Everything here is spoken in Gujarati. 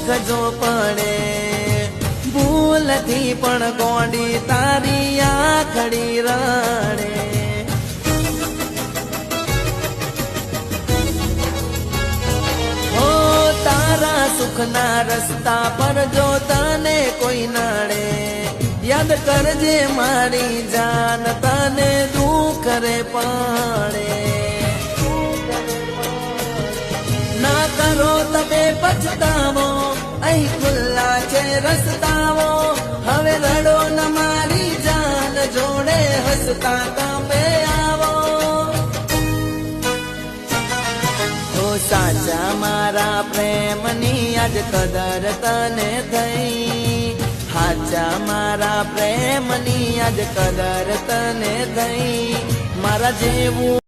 દુઃખ જો પડે ભૂલથી પણ ગોડી તારી આખડી રડે તારા સુખના રસ્તા પર જો તને કોઈ નડે યાદ કરજે મારી જાન તને દુઃખ રે પડે ના કરો તમે પછતાવો અહીં ખુલ્લા છે રસ્તાઓ હવે રડો ન મારી જાન જોડે હસતા તમે આવો સાચા મારા પ્રેમની આજ કદર તને થઈ સાચા મારા પ્રેમની આજ કદર તને થઈ મારા જેવું